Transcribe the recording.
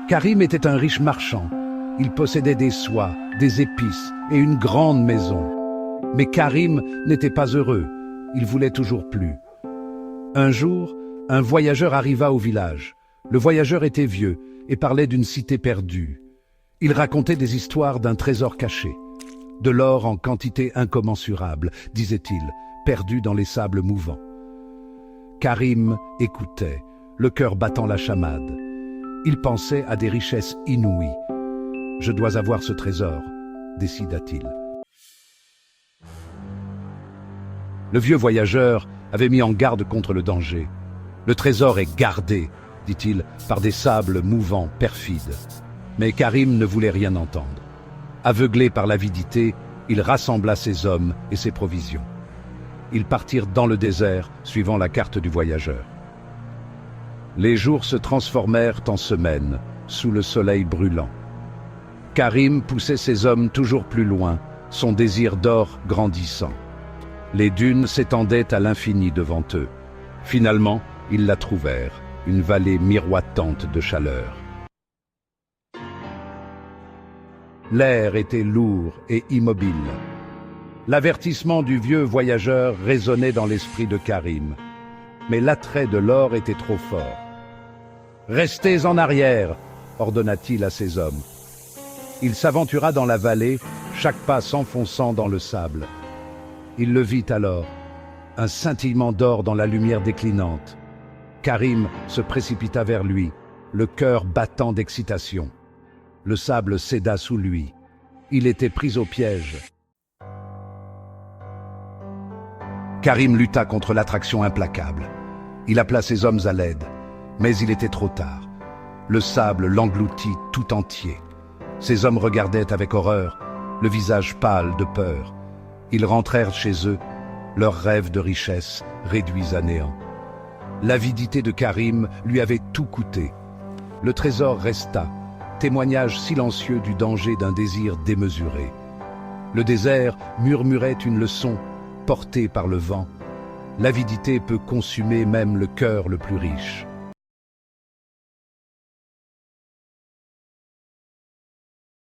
Karim était un riche marchand. Il possédait des soies, des épices et une grande maison. Mais Karim n'était pas heureux. Il voulait toujours plus. Un jour, un voyageur arriva au village. Le voyageur était vieux et parlait d'une cité perdue. Il racontait des histoires d'un trésor caché. De l'or en quantité incommensurable, disait-il, perdu dans les sables mouvants. Karim écoutait, le cœur battant la chamade. Il pensait à des richesses inouïes. « Je dois avoir ce trésor », décida-t-il. Le vieux voyageur avait mis en garde contre le danger. « Le trésor est gardé », dit-il, par des sables mouvants, perfides. Mais Karim ne voulait rien entendre. Aveuglé par l'avidité, il rassembla ses hommes et ses provisions. Ils partirent dans le désert, suivant la carte du voyageur. Les jours se transformèrent en semaines, sous le soleil brûlant. Karim poussait ses hommes toujours plus loin, son désir d'or grandissant. Les dunes s'étendaient à l'infini devant eux. Finalement, ils la trouvèrent, une vallée miroitante de chaleur. L'air était lourd et immobile. L'avertissement du vieux voyageur résonnait dans l'esprit de Karim. Mais l'attrait de l'or était trop fort. « Restez en arrière !» ordonna-t-il à ses hommes. Il s'aventura dans la vallée, chaque pas s'enfonçant dans le sable. Il le vit alors, un scintillement d'or dans la lumière déclinante. Karim se précipita vers lui, le cœur battant d'excitation. Le sable céda sous lui. Il était pris au piège. Karim lutta contre l'attraction implacable. Il appela ses hommes à l'aide, mais il était trop tard. Le sable l'engloutit tout entier. Ses hommes regardaient avec horreur, le visage pâle de peur. Ils rentrèrent chez eux, leurs rêves de richesse réduits à néant. L'avidité de Karim lui avait tout coûté. Le trésor resta, témoignage silencieux du danger d'un désir démesuré. Le désert murmurait une leçon, portée par le vent. L'avidité peut consumer même le cœur le plus riche.